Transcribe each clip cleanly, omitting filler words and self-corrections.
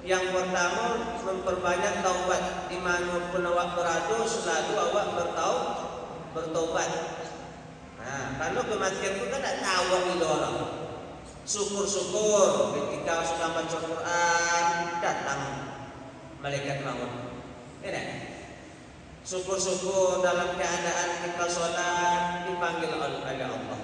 Yang pertama, memperbanyak taubat. Dimanapun awak berada, selalu awak bertaubat. Nah, kalau kematian itu kan tak tahu bila orang. Syukur-syukur ketika sudah baca Quran datang malaikat maut. Ya, syukur-syukur dalam keadaan kita sholat dipanggil oleh Allah.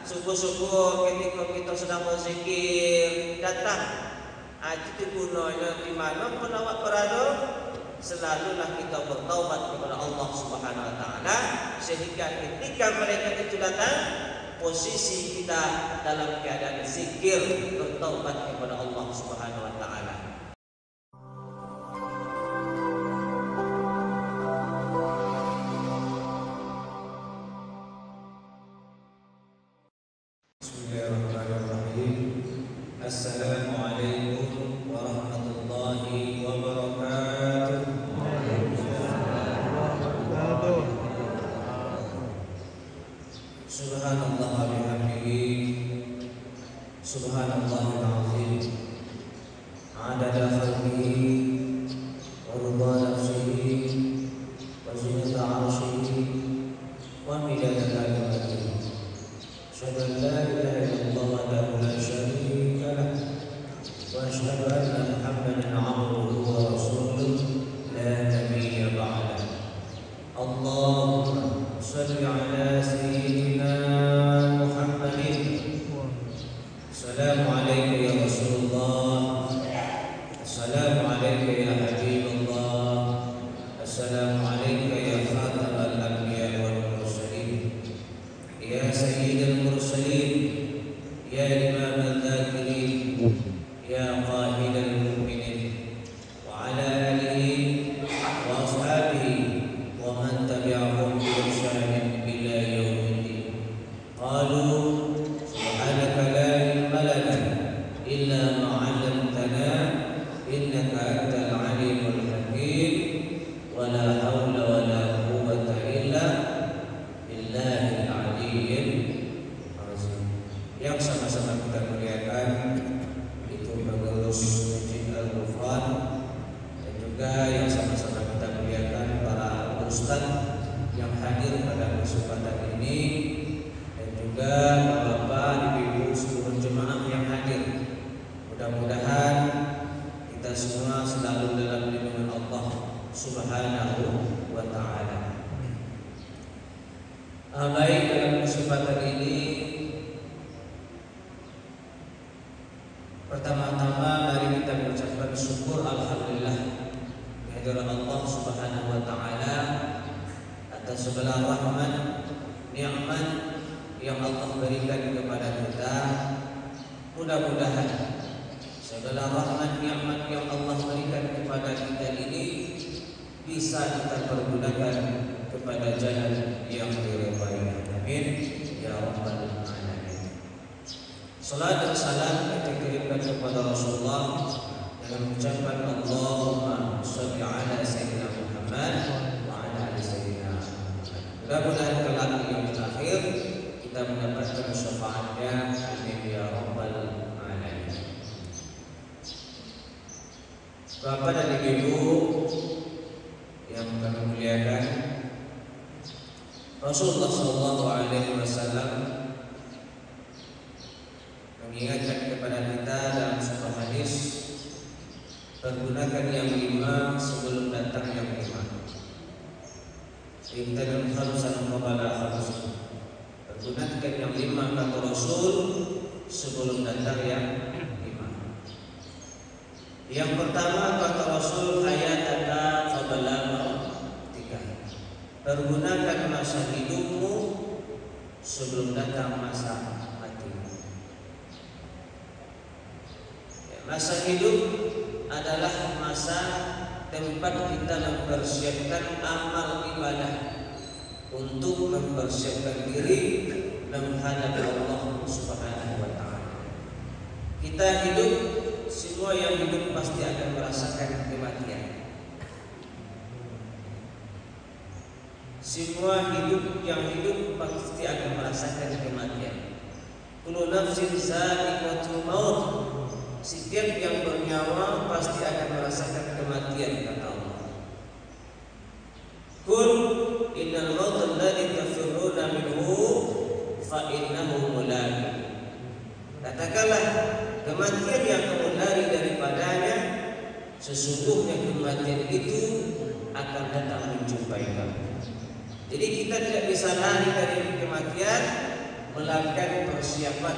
Syukur-syukur ketika kita sedang berzikir datang. Itu gunanya di mana pun awak berada, selalulah kita bertaubat kepada Allah Subhanahu wa taala, sehingga ketika mereka itu datang, posisi kita dalam keadaan zikir bertaubat kepada Allah Subhanahu wa taala. Assalamualaikum warahmatullahi wabarakatuh. Subhanallah wa bihamdihi, subhanallahil azim, adada khalqihi wa ridha nafsihi wa zinata arshihi wa midada kalimatihi. Asyhadu an la ilaha illallah wahdahu la syarika lah wa asyhadu anna Muhammadan abduhu wa rasuluh la nabiyya ba'dah. Allahumma shalli ala sayyidina Muhammadin. Assalamu alayka ya Rasulullah, assalamu alayka ya Habibullah, assalamu alayka ya khatamal anbiya wal mursalin, ya sayyidal mursalin, ya imam al-dhakirin, ya qahidal mu'minin, wa ala alihi wa ashabihi wa man tabi'ahum bi ihsanin ila yaumiddin. Qalu subhanaka la ilma lana illa ma 'allamtana innaka antal alimul hakim wa la haula wa la quwwata illa billahil aliyyil azim. Yang sama-sama kita muliakan itu pengurus Masjid Al-Ghufran, dan juga yang sama-sama kita muliakan para ustaz yang hadir pada kesempatan ini, dan juga bapak, ibu, seluruh jemaah yang hadir. Mudah-mudahan kita semua selalu dalam lindungan Allah Subhanahu wa taala. Baik, dalam kesempatan ini pertama-tama mari kita mengucapkan syukur alhamdulillah kehadiran Allah Subhanahu wa taala atas segala rahmat, nikmat yang Allah berikan kepada kita. Mudah-mudahan segala rahmat, nikmat yang Allah berikan kepada kita ini bisa kita pergunakan kepada jalan yang diridhai. Amin ya rabbal alamin. Salat dan salam kita kirimkan kepada Rasulullah dengan ucapan Allahumma shalli ala sayyidina Muhammad wa ala ali sayyidina Muhammad. Mudah-mudahan kelak yang terakhir kita mendapatkan syafaatnya. Amin ya rabbal alamin. Bapak dan Ibu yang kami muliakan, Rasulullah SAW mengingatkan kepada kita dalam sebuah hadis, pergunakan yang 5 sebelum datang yang 5. Kita harus qabala khamis. Pergunakan yang 5 kata Rasul sebelum datang yang 5. Yang pertama kata Rasul, hayataka qabla mautika. Pergunakan masa hidupmu sebelum datang masa matimu. Masa hidup adalah masa tempat kita mempersiapkan amal ibadah untuk mempersiapkan diri menghadap Allah Subhanahu wa taala. Kita hidup, semua yang hidup pasti akan merasakan kematian. Semua yang hidup pasti akan merasakan kematian. Kullu nafsin za'iqatul maut. setiap yang bernyawa pasti akan merasakan kematian, kata Allah. Qul innal mauta alladzi tafirruna minhu fa innahu mulaqi. Katakanlah, kematian yang kamu lari daripadanya, sesungguhnya kematian itu akan datang menjumpai kamu. Jadi kita tidak bisa lari dari kematian, melakukan persiapan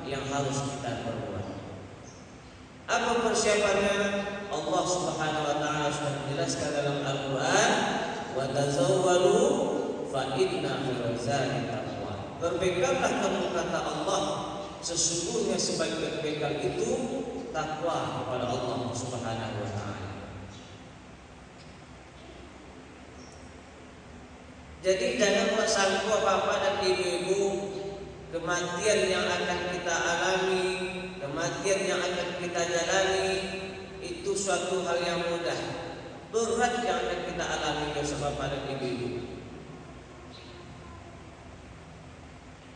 yang harus kita perbuat. Apa persiapannya? Allah Subhanahu wa taala sudah menjelaskan dalam Al-Qur'an, wa tazawwalu fa inna khairaz zadi taqwa. Berbekallah kamu, kata Allah, sesungguhnya sebaik bekal itu takwa kepada Allah Subhanahu wa taala. Jadi janganlah sangka Bapak dan Ibu, kematian yang akan kita alami, kematian yang akan kita jalani itu suatu hal yang mudah. Berat yang akan kita alami bersama Bapak dan Ibu.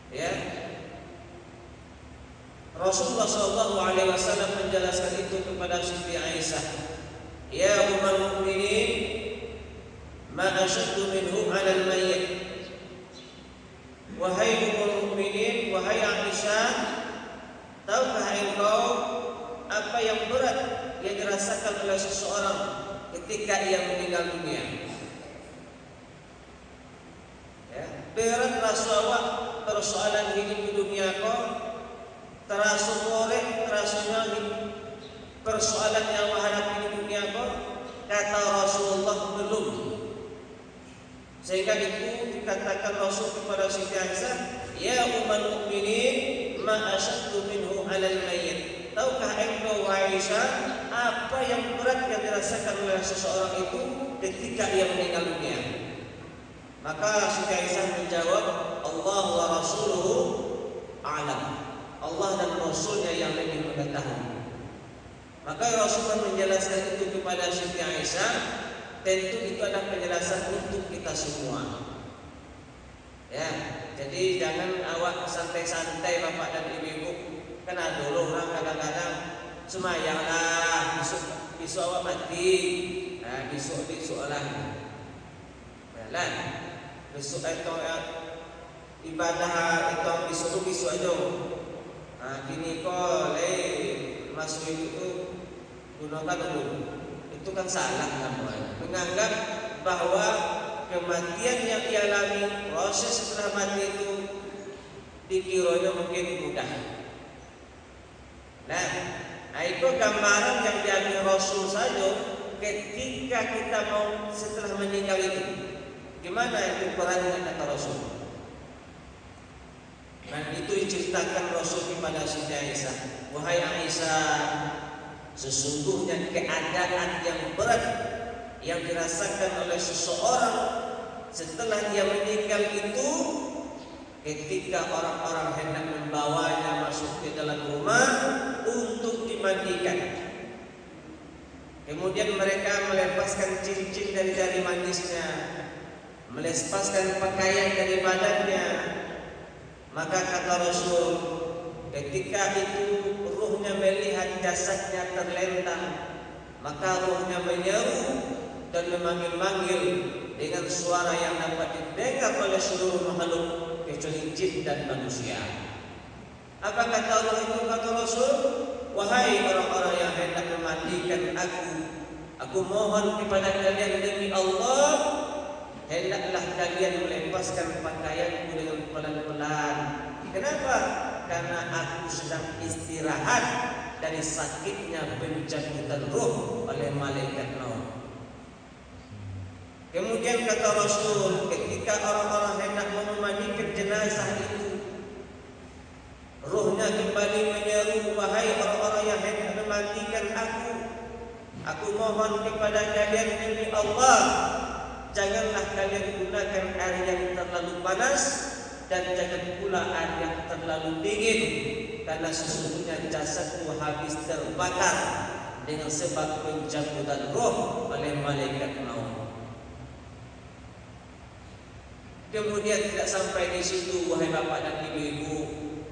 Ya. Rasulullah SAW menjelaskan itu kepada Siti Aisyah. Ya ummul mukminin, ma asyaddu minhum 'ala al-mayyit. Wahai ummul mukminin, wahai Aisyah, tahukah engkau apa yang berat yang dirasakan oleh seseorang ketika ia meninggal dunia? Ya, beratlah suawak persoalan hidup di dunia kau, terasa korek, terasa nyali persoalan yang menghadapi di dunia kau. Kata Rasulullah, belum. Sehingga itu dikatakan Rasul kepada Siti Aisyah, ya ummul mukminin, ma asyaddu minhu 'alal mayyit. Tahukah engkau Aisyah apa yang berat yang dirasakan oleh seseorang itu ketika ia meninggal dunia? Maka Siti Aisyah menjawab, Allah wa rasuluhu a'lam. Allah dan Rasulnya yang lebih mengetahui. Maka Rasulullah menjelaskan itu kepada Siti Aisyah. Tentu itu adalah penjelasan untuk kita semua. Ya, jadi jangan awak santai-santai Bapak dan Ibu. Kan ada orang kadang-kadang semayanglah, besok awak mati. Nah, besok lah. Lah, besok itu ibadah itu besok aja. Nah, gini kok masuk itu gunakan dulu. Itu kan salah namanya. Menganggap bahwa kematian yang dialami, proses setelah mati itu dikiranya mungkin mudah. Nah, itu gambaran yang diambil Rasul saja ketika kita mau setelah meninggal itu. Gimana itu perannya, kata Rasul? Nah, itu diceritakan Rasul kepada Siti Aisyah. Wahai Aisyah, sesungguhnya keadaan yang berat yang dirasakan oleh seseorang setelah dia meninggal itu ketika orang-orang hendak membawanya masuk ke dalam rumah untuk dimandikan. Kemudian mereka melepaskan cincin dari jari manisnya, melepaskan pakaian dari badannya. Maka kata Rasul, ketika itu ruhnya melihat jasadnya terlentang, maka ruhnya menyeru dan memanggil-manggil dengan suara yang dapat didengar oleh seluruh makhluk kecuali jin dan manusia. Apa kata Allah itu, kata Rasul? Wahai orang-orang yang hendak memandikan aku mohon kepada kalian demi Allah, hendaklah kalian melepaskan pakaianku dengan pelan-pelan. Kenapa? Karena aku sedang istirahat dari sakitnya pencabutan ruh oleh malaikat maut. Kemudian kata Rasul, ketika orang-orang hendak memandikan jenazah itu, ruhnya kembali menyeru, wahai orang-orang yang hendak memandikan aku mohon kepada kalian demi Allah, janganlah kalian gunakan air yang terlalu panas dan jangan pula air yang terlalu dingin, karena sesungguhnya jasadmu habis terbakar dengan sebab pencabutan roh oleh malaikat maut. Kemudian tidak sampai di situ, wahai bapak dan ibu-ibu,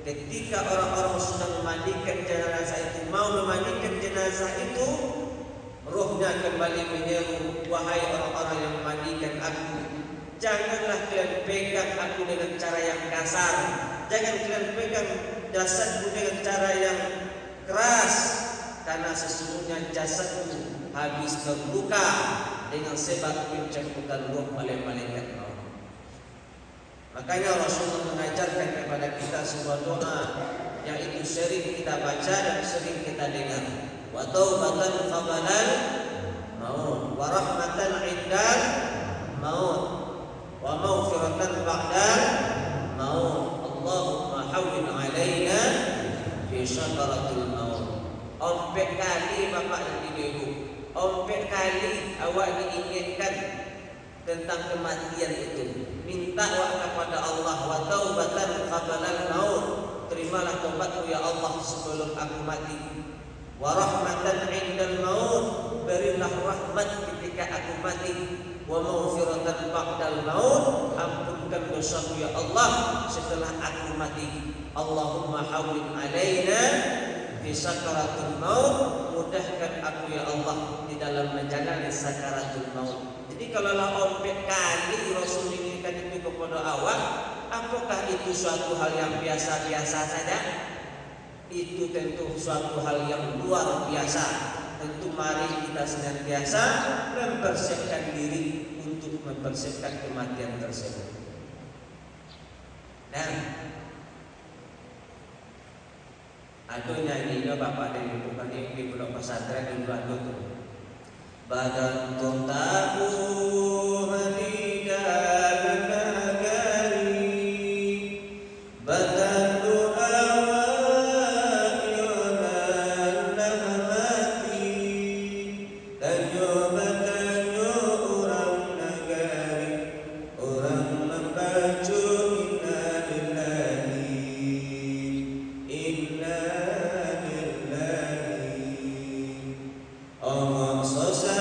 ketika orang-orang sudah memandikan jenazah itu, mau memandikan jenazah itu, rohnya kembali menyeru, wahai orang-orang yang memandikan aku, janganlah kalian pegang aku dengan cara yang kasar, jangan kalian pegang jasadku dengan cara yang keras, karena sesungguhnya jasadku habis terluka dengan sebab pencambukan roh oleh malaikat maut. Makanya Rasulullah mengajarkan kepada kita sebuah doa yang itu sering kita baca dan sering kita dengar. Wa taubatan qablan maut, wa rahmatan 'indal maut, wa maghfiratan ba'dal maut. Allahumma hawwin 'alaina fi syakaratil maut. Ompek kali bapak dan ibu, ompek kali awak diinginkan tentang kematian itu. Minta kepada Allah, wa taubatan qablan maut, terimalah taubatku ya Allah sebelum aku mati. Wa rahmatan 'indal maut, berilah rahmat ketika aku mati. Wa maghfiratan ba'dal maut, ampunkan dosaku ya Allah setelah aku mati. Allahumma hawwin 'alaina fi sakaratul maut, mudahkan aku ya Allah di dalam menjalani sakaratul maut. Jadi kalau ompek kali Rasul inginkan itu kepada awak, apakah itu suatu hal yang biasa-biasa saja? Itu tentu suatu hal yang luar biasa. Tentu mari kita senantiasa mempersiapkan diri untuk mempersiapkan kematian tersebut. Dan ada nyanyinya bapak dan ibu kan di pondok pesantren di Bandung tuh. Badan tabu hadidan nagari, badan doa yonan nahmati, tanyo badanyo orang nagari, orang membaca inna lillahi, inna lillahi. Allah sosa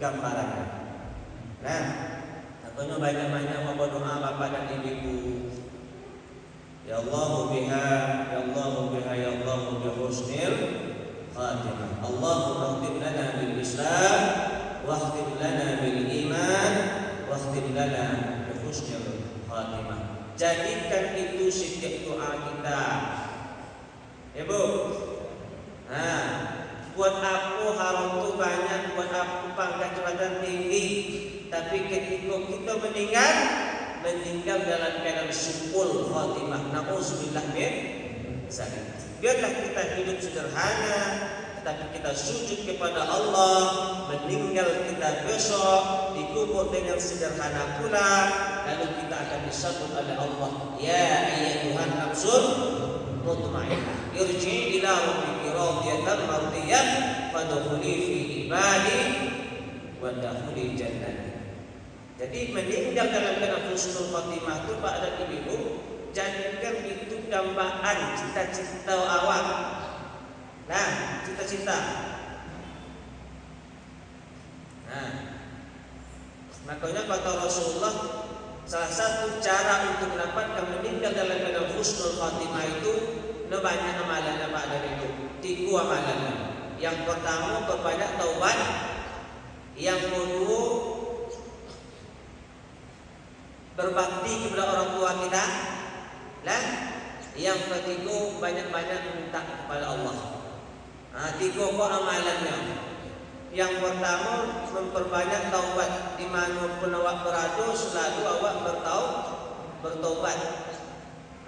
gambarannya. Nah, tentunya banyak-banyak berdoa bapak dan ibu. Ya Allah biha, ya Allah biha, ya Allah bi husnil khatimah. Allahumma khtim lana bil Islam, wa khtim lana bil iman, wa khtim lana bi husnil khatimah. Jadikan itu setiap doa kita. Ya Bu. Nah, buat aku haram itu banyak, buat aku pangkat jabatan tinggi, tapi ketika kita meninggal dalam keadaan su'ul khatimah, na'udzubillah min dzalik. Biarlah kita hidup sederhana, tapi kita sujud kepada Allah, meninggal kita besok dikubur dengan sederhana pula, lalu kita akan disambut oleh Allah. Ya ayyuhan nafsul mutmainnah, irji ila rabbiki radiyatan mardiyah, fadkhuli fi ibadi wa dakhuli jannati. Jadi meninggal dalam keadaan husnul khatimah itu Pak dan Ibu, jadikan itu dambaan cita-cita awak. Nah, cita-cita. Nah, makanya kata Rasulullah, salah satu cara untuk mendapatkan meninggal dalam keadaan husnul khatimah itu banyak amalan Pak dan Ibu. 3 amalan. Yang pertama perbanyak taubat. Yang kedua berbakti kepada orang tua kita. Dan yang ketiga banyak-banyak minta kepada Allah. 3 amalannya. Yang pertama memperbanyak taubat, di mana pun awak berada selalu awak bertaubat.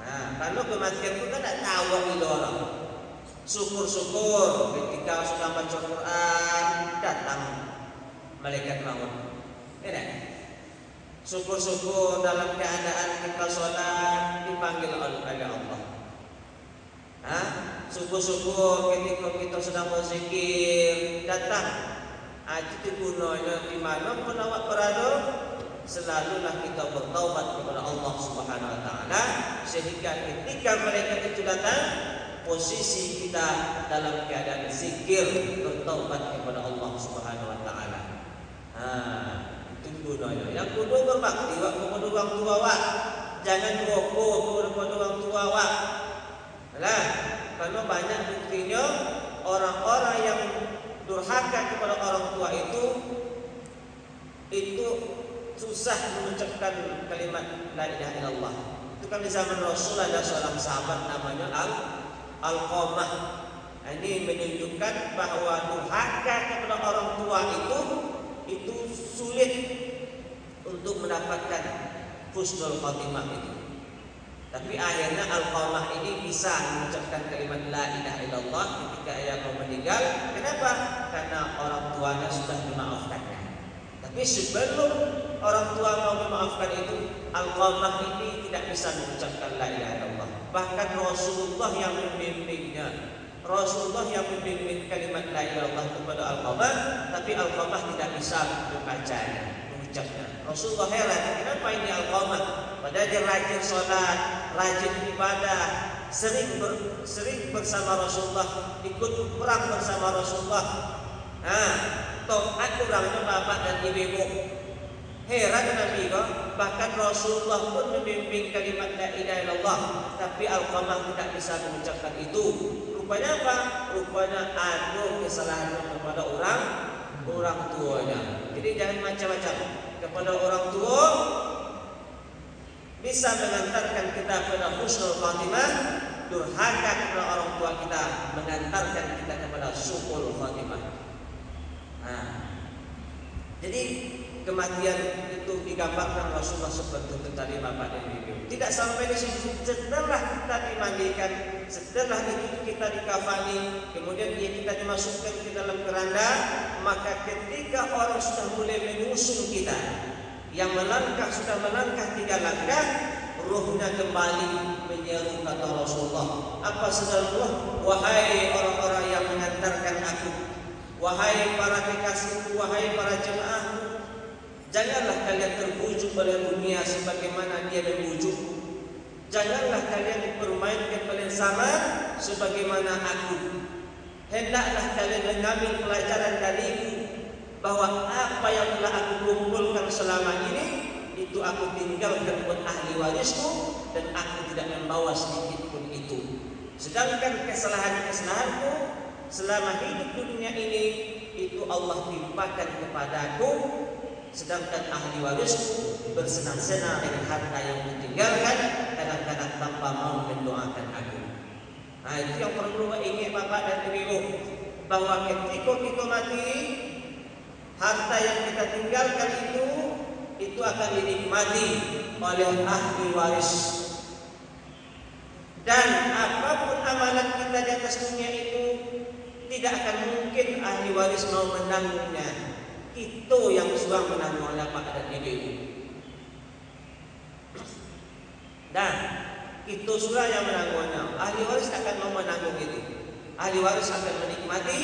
Nah, kalau kematian itu kan tak tahu bila orang. Syukur-syukur ketika sudah baca Quran datang malaikat maut. Ya, syukur-syukur dalam keadaan kita sholat dipanggil oleh Allah. Syukur-syukur ketika kita sedang berzikir datang. Itu gunanya di mana pun awak berada, selalulah kita bertaubat kepada Allah Subhanahu wa taala sehingga ketika mereka itu datang posisi kita dalam keadaan zikir bertaubat kepada Allah Subhanahu wa taala. Itu gunanya. Yang kedua berbakti kepada orang tua awak. Jangan rokok kepada orang tua awak. Lah, karena banyak buktinya orang-orang yang durhaka kepada orang tua itu susah mengucapkan kalimat la ilaha illallah. Itu kan di zaman Rasul ada seorang sahabat namanya Al-Qamah. Ini menunjukkan bahwa durhaka kepada orang tua itu sulit untuk mendapatkan husnul khatimah itu. Tapi akhirnya Al-Qamah ini bisa mengucapkan kalimat la ilaha illallah ketika ia mau meninggal. Kenapa? Karena orang tuanya sudah memaafkannya. Tapi sebelum orang tua mau memaafkan itu, Al-Qamah ini tidak bisa mengucapkan la ilaha illallah. Bahkan Rasulullah yang membimbingnya. Rasulullah yang membimbing kalimat la ilaha illallah kepada Al-Qamah, tapi Al-Qamah tidak bisa membacanya, mengucapnya. Rasulullah heran, kenapa ini Al-Qamah? Padahal dia rajin sholat, rajin ibadah, sering bersama Rasulullah, ikut perang bersama Rasulullah. Taat orangnya bapak dan ibu. Heran Nabi kok, bahkan Rasulullah pun membimbing kalimat la ilaha illallah, tapi Al-Qamah tidak bisa mengucapkan itu. Rupanya apa? Rupanya ada kesalahan kepada orang tuanya. Jadi jangan macam-macam kepada orang tua. Bisa mengantarkan kita pada husnul khatimah. Durhaka kepada orang tua kita mengantarkan kita kepada su'ul khatimah. Jadi kematian itu digambarkan Rasulullah seperti itu tadi bapak dan ibu. Tidak sampai di situ. Setelah kita dimandikan, setelah itu kita dikafani, kemudian kita dimasukkan ke dalam keranda, maka ketika orang sudah mulai mengusung kita, yang sudah melangkah 3 langkah, ruhnya kembali menyeru kata Rasulullah. Apa sebenarnya? Wahai orang-orang yang mengantarkan aku, wahai para kekasihku, wahai para jemaahku, janganlah kalian terbujuk oleh dunia sebagaimana dia membujuk. Janganlah kalian dipermainkan oleh zaman sebagaimana aku. Hendaklah kalian mengambil pelajaran dariku, bahwa apa yang telah aku kumpulkan selama ini itu aku tinggalkan buat ahli warisku, dan aku tidak membawa sedikit pun itu. Sedangkan kesalahan-kesalahanku selama hidup di dunia ini itu Allah timpakan kepadaku, sedangkan ahli warisku bersenang-senang dengan harta yang ditinggalkan, kadang-kadang tanpa mau mendoakan aku. Itu yang perlu ingat bapak dan ibu, bahwa ketika kita mati, harta yang kita tinggalkan itu akan dinikmati oleh ahli waris. Dan apapun amalan kita di atas dunia itu tidak akan mungkin ahli waris mau menanggungnya. Itu yang sudah menanggung oleh bapak dan ibu. Dan itu sudah yang menanggungnya. Ahli waris akan mau menanggung itu. Ahli waris akan menikmati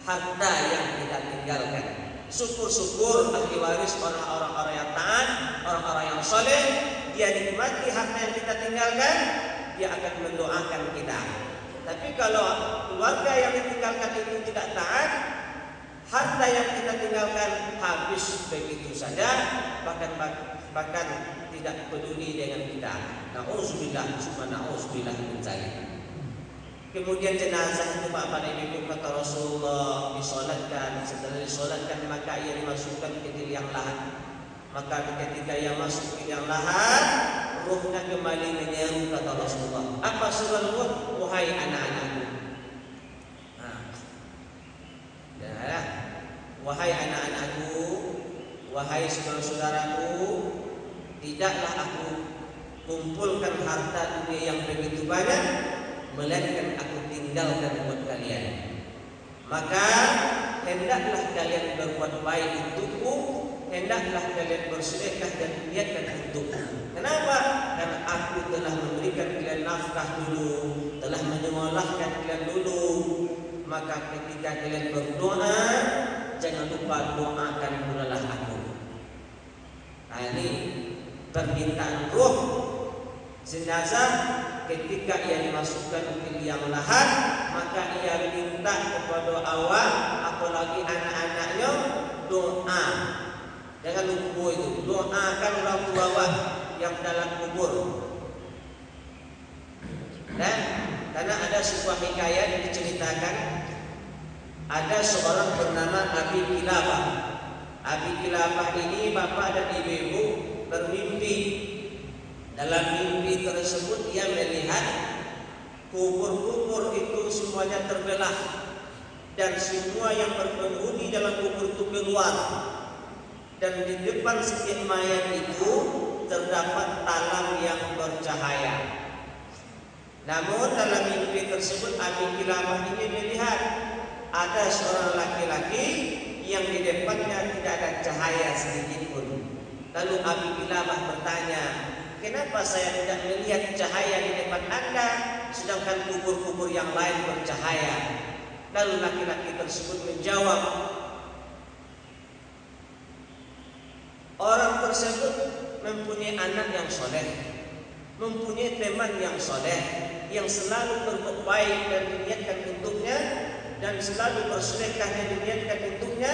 harta yang kita tinggalkan. Syukur-syukur ahli waris orang-orang yang taat, orang-orang yang soleh, dia nikmati harta yang kita tinggalkan, dia akan mendoakan kita. Tapi kalau keluarga yang ditinggalkan itu tidak taat, harta yang kita tinggalkan habis begitu saja, bahkan tidak peduli dengan kita. Na'udzubillah, summa na'udzubillah min dzalik. Kemudian jenazah itu bapak dan ibu, kata Rasulullah, disolatkan. Setelah disolatkan maka ia dimasukkan ke liang lahat. Maka ketika ia masuk ke liang lahat, ruhnya kembali menyeru kata Rasulullah. Apa suruh ruh? Wahai anak-anakku. Wahai anak-anakku, wahai saudara-saudaraku, tidaklah aku kumpulkan harta dunia yang begitu banyak, melainkan aku tinggalkan buat kalian. Maka hendaklah kalian berbuat baik untukku, hendaklah kalian bersedekah dan niatkan untukku. Kenapa? Karena aku telah memberikan kalian nafkah dulu, telah menyekolahkan kalian dulu, maka ketika kalian berdoa jangan lupa doakan pulalah aku. Nah, ini permintaan ruh jenazah ketika ia dimasukkan ke liang lahat, maka ia minta kepada awak, apalagi anak-anaknya, doa. Jangan lupa itu, doakan orang tua awak yang dalam kubur. Dan karena ada sebuah hikayat yang diceritakan, ada seorang bernama Abi Kilabah. Abi Kilabah ini bapak dan ibu bermimpi. Dalam mimpi tersebut ia melihat kubur-kubur itu semuanya terbelah dan semua yang berpenghuni dalam kubur itu keluar, dan di depan setiap mayat itu terdapat talang yang bercahaya. Namun dalam mimpi tersebut Abi Kilabah ini melihat ada seorang laki-laki yang di depannya tidak ada cahaya sedikit pun. Lalu Abi Kilabah bertanya, kenapa saya tidak melihat cahaya di depan Anda, sedangkan kubur-kubur yang lain bercahaya? Lalu laki-laki tersebut menjawab, orang tersebut mempunyai anak yang soleh, mempunyai teman yang soleh, yang selalu berbuat baik dan diniatkan untuknya, dan selalu bersedekah dan diniatkan untuknya,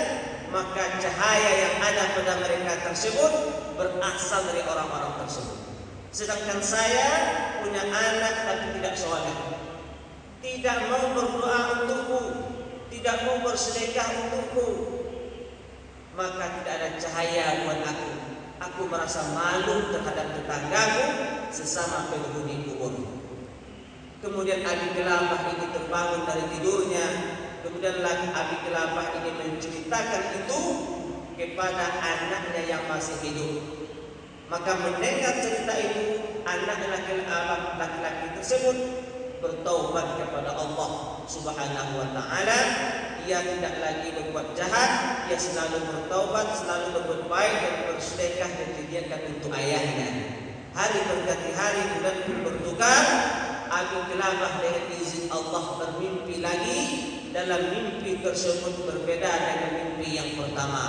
maka cahaya yang ada pada mereka tersebut berasal dari orang-orang tersebut. Sedangkan saya punya anak tapi tidak soleh, tidak mau berdoa untukku, tidak mau bersedekah untukku, maka tidak ada cahaya buat aku. Aku merasa malu terhadap tetanggaku sesama penghuni kubur. Kemudian Abi Kilabah ini terbangun dari tidurnya. Kemudian Abi Kilabah ini menceritakan itu kepada anaknya yang masih hidup. Maka mendengar cerita itu, anak laki-laki tersebut bertaubat kepada Allah Subhanahu wa taala. Ia tidak lagi berbuat jahat, ia selalu bertaubat, selalu berbuat baik dan bersedekah dan diniatkan untuk ayahnya. Hari berganti hari, bulan pun bertukar. Abi Kilabah dengan izin Allah bermimpi lagi. Dalam mimpi tersebut berbeda dengan mimpi yang pertama.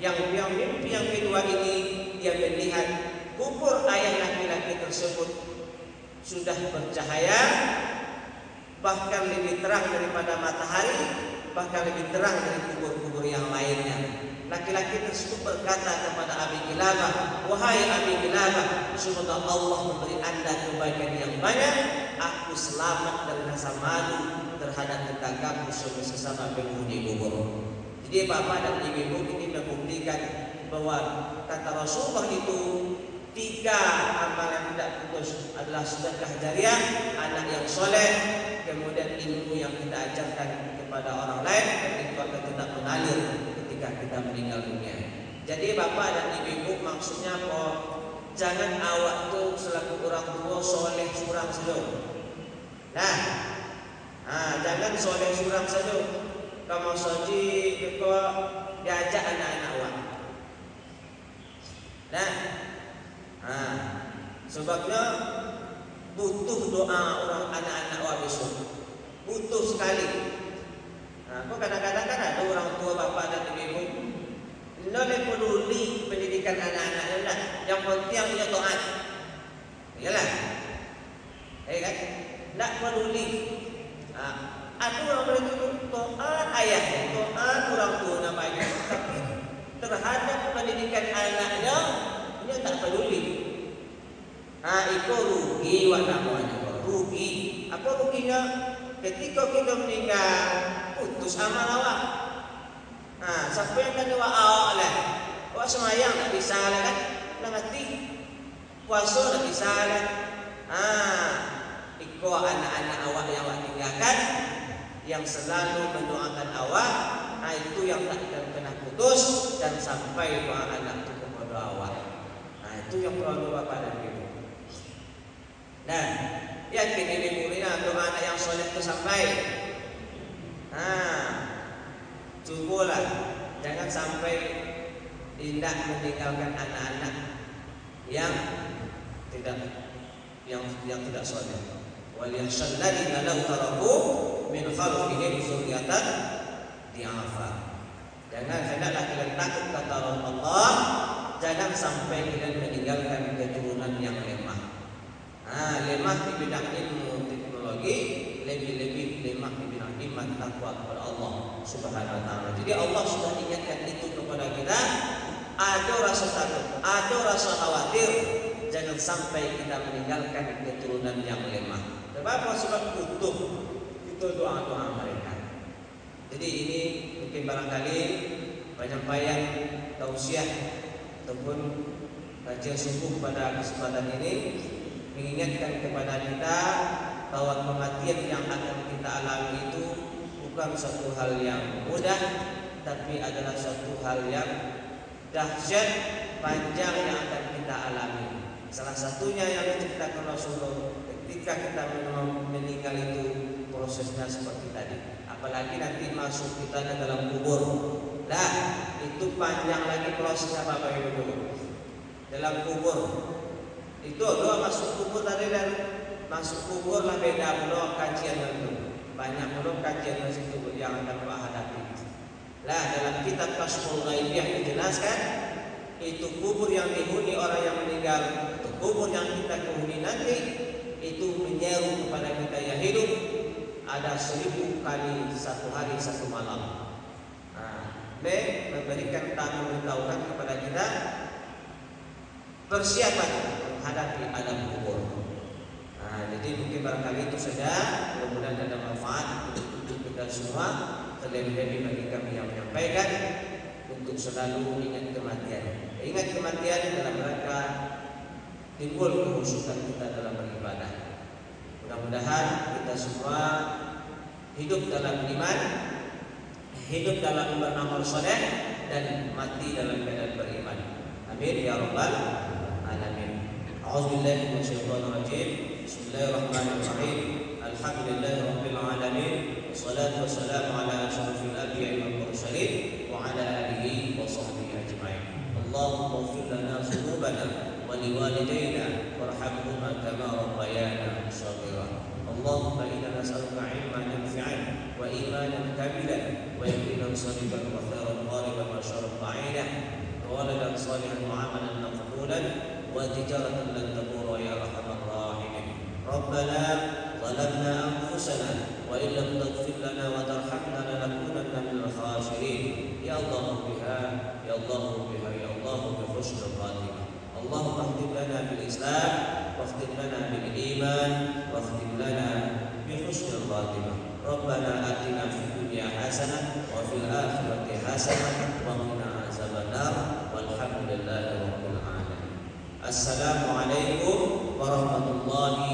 Yang mimpi yang kedua ini, dia melihat kubur ayah laki-laki tersebut sudah bercahaya, bahkan lebih terang daripada matahari, bahkan lebih terang dari kubur-kubur yang lainnya. Laki-laki tersebut berkata kepada Abi Kilabah, wahai Abi Kilabah, semoga Allah memberi Anda kebaikan yang banyak. Aku selamat dari rasa malu terhadap tetanggaku sesama penghuni kubur. Jadi bapak dan ibu ini membuktikan bahwa kata Rasulullah itu 3 amalan tidak putus adalah sedekah jariah, anak yang soleh, kemudian ilmu yang kita ajarkan kepada orang lain, dan itu akan tetap mengalir ketika kita meninggal dunia. Jadi bapak dan ibu maksudnya kok jangan awak tuh selaku orang tua soleh surang saja. Jangan soleh surang saja. Kamu saji kau diajak anak-anak awak. Sebabnya butuh doa orang anak-anak awak besok. Butuh sekali. Kok kadang-kadang kan ada orang tua bapak dan ibu tidak peduli pendidikan anak-anaknya, yang penting dia taat. Iyalah, kan? Tidak peduli. Ada orang beritu taat ayahnya, taat orang tua namanya, tapi terhadap pendidikan anaknya dia tak peduli. Itu rugi namanya, rugi. Apa ruginya? Ketika kita meninggal, putus amal awak. Siapa yang tadi awak lah? Awak semayang tak bisa lah kan? Nak mati. Puasa tak bisa lah. Iko anak-anak awak yang awak tinggalkan, yang selalu mendoakan awak, itu yang tak akan pernah putus dan sampai doa anak itu kepada awak. Itu yang perlu bapak dan ibu. Dan yakin ibu ini doa anak yang soleh itu sampai. Cukulah, jangan sampai tidak meninggalkan anak-anak yang tidak soleh. wal yakhshal ladzina law taraku min khalfihim dzurriyyatan di'afa. Hendaklah kalian takut kata Allah, jangan sampai kalian meninggalkan keturunan yang lemah. Lemah di bidang ilmu teknologi, lebih-lebih lemah di bidang iman takwa kepada Allah Subhanahu wa taala. Jadi Allah sudah ingatkan itu kepada kita. Ada rasa takut, ada rasa khawatir, jangan sampai kita meninggalkan keturunan yang lemah. Sebab butuh itu doa-doa mereka. Jadi ini mungkin barangkali penyampaian tausiah ataupun kajian subuh pada kesempatan ini mengingatkan kepada kita bahwa kematian yang akan kita alami itu bukan suatu hal yang mudah, tapi adalah suatu hal yang dahsyat panjang yang akan kita alami. Salah satunya yang diceritakan Rasulullah, ketika kita meninggal itu prosesnya seperti tadi. Apalagi nanti masuk kita dalam kubur. Nah, itu panjang lagi prosesnya Bapak Ibu. Dalam kubur itu doa masuk kubur tadi, dan masuk kubur lah beda belum kajian itu. Banyak belum kajian di situ yang akan Pak hadapi. Nah, dalam kitab Kasyful Ghaibiyah dijelaskan itu kubur yang dihuni orang yang meninggal, itu kubur yang kita huni nanti itu menyeru kepada kita yang hidup ada 1000 kali satu hari satu malam. Memberikan tanda memberitahukan kepada kita persiapan menghadapi alam kubur. Jadi mungkin barangkali itu saja. Mudah-mudahan ada manfaat untuk kita semua. Terlebih-lebih bagi kami yang menyampaikan untuk selalu ingat kematian. Ingat kematian dalam rangka timbul kehusukan kita dalam beribadah. Mudah-mudahan kita semua hidup dalam iman, hidup dalam beramal saleh, dan mati dalam keadaan beriman. Amin ya rabbal alamin. A'udzubillahi minasyaitonir rajim. Bismillahirrahmanirrahim. Alhamdulillahirabbil alamin. Wassalatu wassalamu ala asyrafil anbiya'i wal mursalin wa ala alihi wa sahbihi ajma'in. Allahumma ighfir lana dhunubana wa liwalidayna warhamhuma kama rabbayana shaghira. Allahumma inna nas'aluka 'ilman nafi'an wa imanan kamilan wa yaqinan shadiqan wa khairan ghaliban wa syarran ba'idan wa waladan salihan wa 'amalan maqbulan wa tijaratan lan tabura ya arhamar rahimin. Rabbana zalamna anfusana wa in lam taghfir lana wa tarhamna lanakunanna minal khasirin. Ya Allah biha, ya Allah biha, ya Allah bi husnil khatimah. Allahumma ihdina lana bil Islam wa ihdina lana bil iman wa ihdina lana bi husnil khatimah. Rabbana atina fid dunya hasanah wa fil akhirati hasanah wa qina azabannar walhamdulillahi rabbil alamin. Assalamualaikum warahmatullahi